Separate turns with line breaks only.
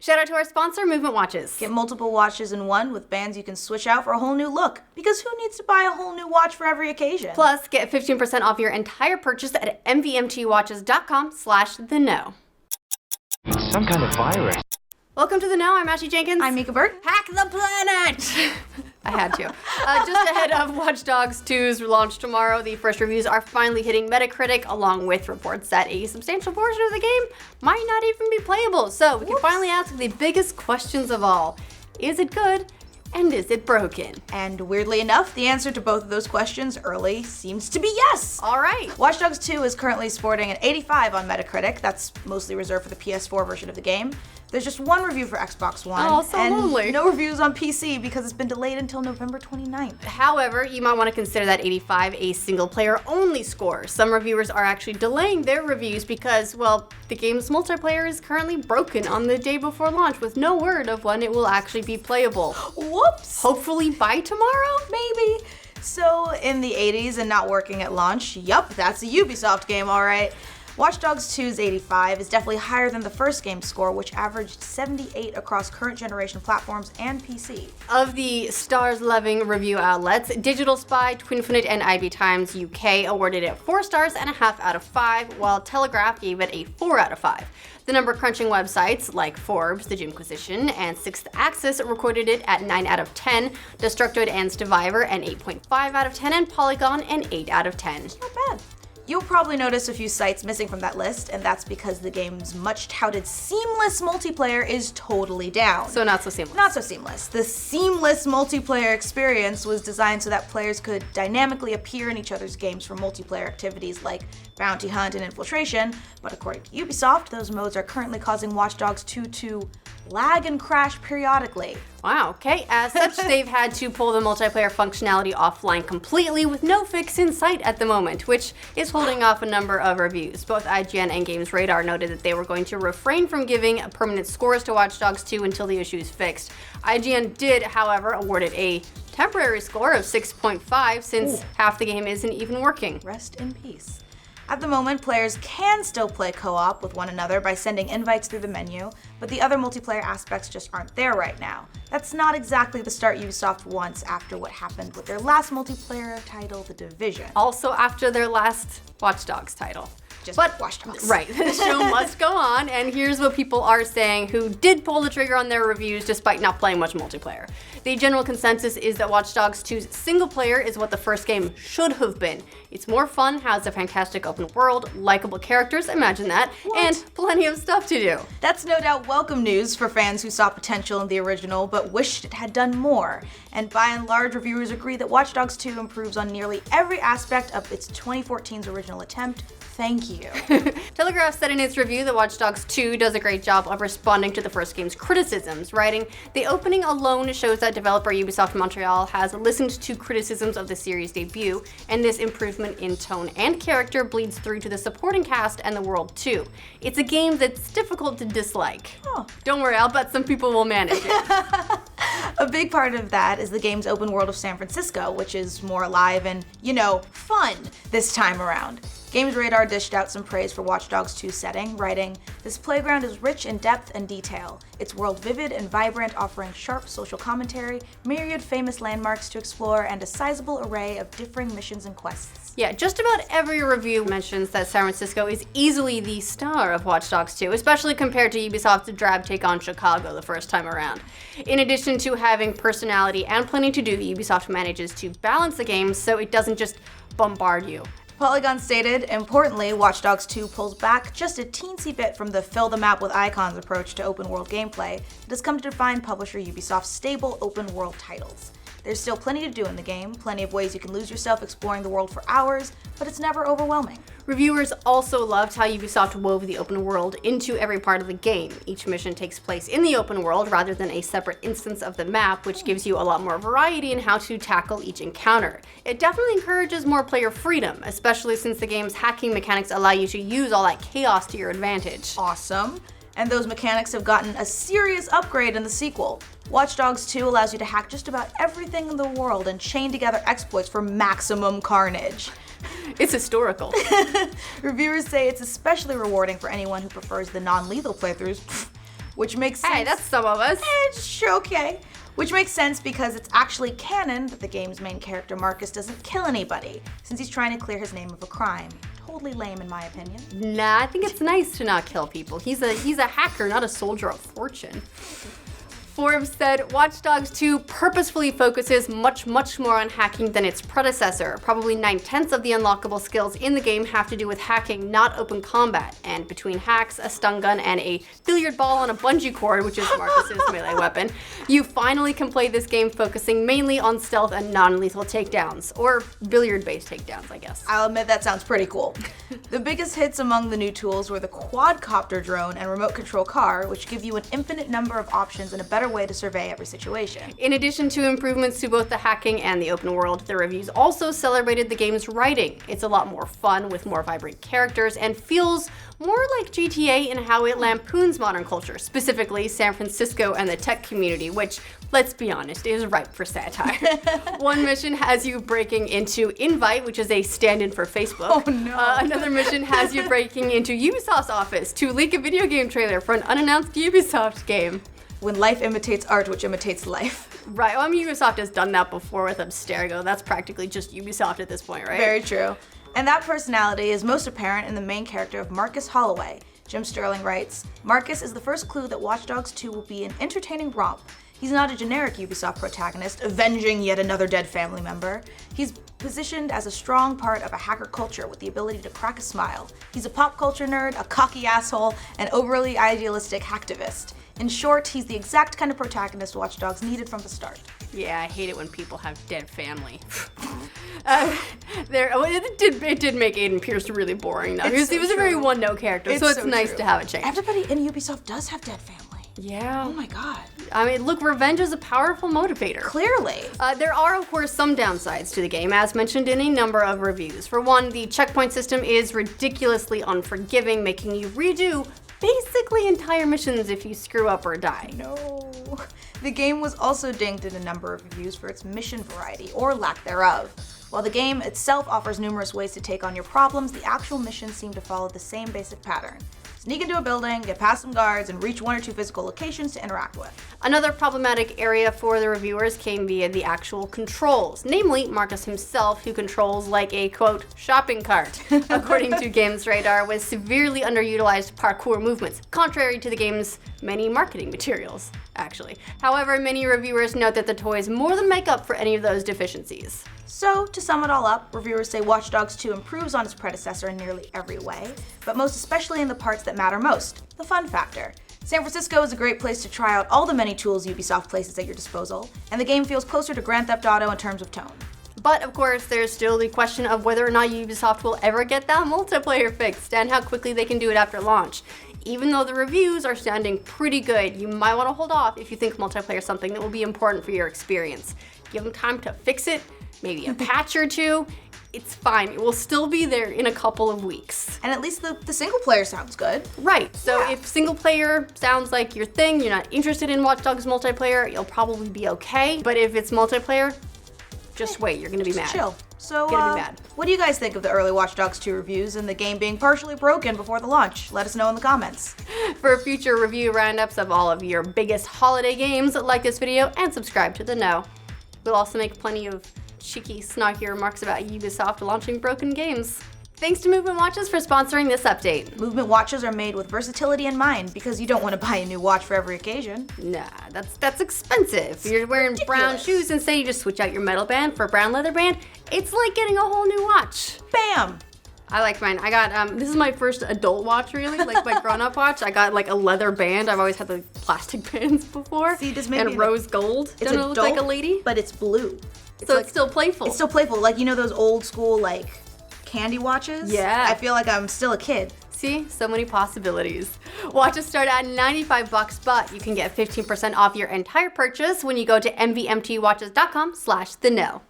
Shout out to our sponsor, Movement Watches.
Get multiple watches in one with bands you can switch out for a whole new look. Because who needs to buy a whole new watch for every occasion?
Plus, get 15% off your entire purchase at mvmtwatches.com/theknow.
It's some kind of virus.
Welcome to The Know. I'm Ashley Jenkins.
I'm Mica Burton.
Hack the planet! I had to. Just ahead of Watch Dogs 2's launch tomorrow, the first reviews are finally hitting Metacritic, along with reports that a substantial portion of the game might not even be playable. So we can finally ask the biggest questions of all. Is it good? And is it broken?
And weirdly enough, the answer to both of those questions early seems to be yes.
All right.
Watch Dogs 2 is currently sporting an 85 on Metacritic. That's mostly reserved for the PS4 version of the game. There's just one review for Xbox One.
Oh, so
and
lonely.
no reviews on PC because it's been delayed until November 29th.
However, you might want to consider that 85 a single-player only score. Some reviewers are actually delaying their reviews because, well, the game's multiplayer is currently broken on the day before launch with no word of when it will actually be playable.
Whoops!
Hopefully by tomorrow?
Maybe. So, in the 80s and not working at launch, yup, that's a Ubisoft game, alright. Watch Dogs 2's 85 is definitely higher than the first game's score, which averaged 78 across current generation platforms and PC.
Of the stars-loving review outlets, Digital Spy, Twinfinite, and IB Times UK awarded it 4.5 stars out of 5, while Telegraph gave it a 4 out of 5. The number-crunching websites like Forbes, The Jimquisition, and Sixth Axis recorded it at 9 out of 10, Destructoid and Stevivor an 8.5 out of 10, and Polygon an 8 out of 10.
Not bad. You'll probably notice a few sites missing from that list, and that's because the game's much-touted seamless multiplayer is totally down.
So not so seamless.
Not so seamless. The seamless multiplayer experience was designed so that players could dynamically appear in each other's games for multiplayer activities like bounty hunt and infiltration, but according to Ubisoft, those modes are currently causing Watch Dogs 2 to lag and crash periodically.
Wow, okay. As such, they've had to pull the multiplayer functionality offline completely with no fix in sight at the moment, which is holding off a number of reviews. Both IGN and Games Radar noted that they were going to refrain from giving permanent scores to Watch Dogs 2 until the issue is fixed. IGN did, however, award it a temporary score of 6.5 since half the game isn't even working.
Rest in peace. At the moment, players can still play co-op with one another by sending invites through the menu, but the other multiplayer aspects just aren't there right now. That's not exactly the start Ubisoft wants after what happened with their last multiplayer title, The Division.
Also after their last Watch Dogs title.
But Watch Dogs.
Right, the show must go on, and here's what people are saying who did pull the trigger on their reviews despite not playing much multiplayer. The general consensus is that Watch Dogs 2's single player is what the first game should have been. It's more fun, has a fantastic open world, likable characters, imagine that, and plenty of stuff to do.
That's no doubt welcome news for fans who saw potential in the original but wished it had done more. And by and large, reviewers agree that Watch Dogs 2 improves on nearly every aspect of its 2014's original attempt. Thank you.
Telegraph said in its review that Watch Dogs 2 does a great job of responding to the first game's criticisms, writing, "The opening alone shows that developer Ubisoft Montreal has listened to criticisms of the series' debut, and this improvement in tone and character bleeds through to the supporting cast and the world too. It's a game that's difficult to dislike."
Oh.
Don't worry, I'll bet some people will manage it.
A big part of that is the game's open world of San Francisco, which is more alive and, fun this time around. Games Radar dished out some praise for Watch Dogs 2's setting, writing, "This playground is rich in depth and detail. Its world vivid and vibrant, offering sharp social commentary, myriad famous landmarks to explore, and a sizable array of differing missions and quests."
Yeah, just about every review mentions that San Francisco is easily the star of Watch Dogs 2, especially compared to Ubisoft's drab take on Chicago the first time around. In addition to having personality and plenty to do, Ubisoft manages to balance the game so it doesn't just bombard you.
Polygon stated, importantly, Watch Dogs 2 pulls back just a teensy bit from the fill the map with icons approach to open world gameplay that has come to define publisher Ubisoft's stable open world titles. There's still plenty to do in the game, plenty of ways you can lose yourself exploring the world for hours, but it's never overwhelming.
Reviewers also loved how Ubisoft wove the open world into every part of the game. Each mission takes place in the open world rather than a separate instance of the map, which gives you a lot more variety in how to tackle each encounter. It definitely encourages more player freedom, especially since the game's hacking mechanics allow you to use all that chaos to your advantage.
Awesome. And those mechanics have gotten a serious upgrade in the sequel. Watch Dogs 2 allows you to hack just about everything in the world and chain together exploits for maximum carnage.
It's historical.
Reviewers say it's especially rewarding for anyone who prefers the non-lethal playthroughs. which makes sense.
Hey, that's some of us.
Sure, okay. Which makes sense because it's actually canon that the game's main character Marcus doesn't kill anybody, since he's trying to clear his name of a crime. Totally lame in my opinion.
Nah, I think it's nice to not kill people. He's a hacker, not a soldier of fortune. Forbes said Watch Dogs 2 purposefully focuses much more on hacking than its predecessor. Probably 9/10 of the unlockable skills in the game have to do with hacking, not open combat. And between hacks, a stun gun, and a billiard ball on a bungee cord, which is Marcus's melee weapon, you finally can play this game focusing mainly on stealth and non-lethal takedowns. Or billiard-based takedowns, I guess.
I'll admit that sounds pretty cool. The biggest hits among the new tools were the quadcopter drone and remote control car, which give you an infinite number of options and a better way to survey every situation.
In addition to improvements to both the hacking and the open world, the reviews also celebrated the game's writing. It's a lot more fun with more vibrant characters and feels more like GTA in how it lampoons modern culture, specifically San Francisco and the tech community, which, let's be honest, is ripe for satire. One mission has you breaking into Invite, which is a stand-in for Facebook.
Oh no.
Another mission has you breaking into Ubisoft's office to leak a video game trailer for an unannounced Ubisoft game.
When life imitates art, which imitates life.
Right, well, I mean, Ubisoft has done that before with Abstergo. That's practically just Ubisoft at this point, right?
Very true. And that personality is most apparent in the main character of Marcus Holloway. Jim Sterling writes, Marcus is the first clue that Watch Dogs 2 will be an entertaining romp. He's not a generic Ubisoft protagonist, avenging yet another dead family member. He's positioned as a strong part of a hacker culture with the ability to crack a smile. He's a pop culture nerd, a cocky asshole, and overly idealistic hacktivist. In short, he's the exact kind of protagonist Watch Dogs needed from the start.
Yeah, I hate it when people have dead family. It did make Aiden Pierce really boring, though. He was a very one-note character, so it's nice to have it change.
Everybody in Ubisoft does have dead family.
Yeah.
Oh my god.
I mean, look, revenge is a powerful motivator.
Clearly.
There are, of course, some downsides to the game, as mentioned in a number of reviews. For one, the checkpoint system is ridiculously unforgiving, making you redo basically entire missions if you screw up or die.
No. The game was also dinged in a number of reviews for its mission variety, or lack thereof. While the game itself offers numerous ways to take on your problems, the actual missions seem to follow the same basic pattern. Sneak into a building, get past some guards, and reach one or two physical locations to interact with.
Another problematic area for the reviewers came via the actual controls, namely Marcus himself, who controls like a, quote, shopping cart, according to Games Radar, with severely underutilized parkour movements, contrary to the game's many marketing materials, actually. However, many reviewers note that the toys more than make up for any of those deficiencies.
So, to sum it all up, reviewers say Watch Dogs 2 improves on its predecessor in nearly every way, but most especially in the parts that matter most, the fun factor. San Francisco is a great place to try out all the many tools Ubisoft places at your disposal, and the game feels closer to Grand Theft Auto in terms of tone.
But of course, there's still the question of whether or not Ubisoft will ever get that multiplayer fixed and how quickly they can do it after launch. Even though the reviews are sounding pretty good, you might want to hold off if you think multiplayer is something that will be important for your experience. Give them time to fix it, maybe a patch or two. It's fine. It will still be there in a couple of weeks.
And at least the single player sounds good.
Right. So
Yeah.
if single player sounds like your thing, you're not interested in Watch Dogs multiplayer, you'll probably be okay. But if it's multiplayer, just wait. You're going to be mad.
Chill. So,
Gonna be mad.
what do you guys think of the early Watch Dogs 2 reviews and the game being partially broken before the launch? Let us know in the comments.
For future review roundups of all of your biggest holiday games, like this video and subscribe to The Know. We'll also make plenty of cheeky, snarky remarks about Ubisoft launching broken games. Thanks to Movement Watches for sponsoring this update.
Movement watches are made with versatility in mind because you don't want to buy a new watch for every occasion.
Nah, that's expensive. You're wearing brown
ridiculous.
shoes and say you just switch out your metal band for a brown leather band. It's like getting a whole new watch.
Bam!
I like mine. I got, this is my first adult watch, really, like my grown-up watch. I got like a leather band. I've always had the plastic bands before.
See, this may
and
be
rose gold.
It's
Don't it look like a
adult,
lady?
but it's blue.
So
like-
it's still playful.
It's still playful, like you know those old school like candy watches?
Yeah.
I feel like I'm still a kid.
See, so many possibilities. Watches start at $95, but you can get 15% off your entire purchase when you go to mvmtwatches.com/theknow.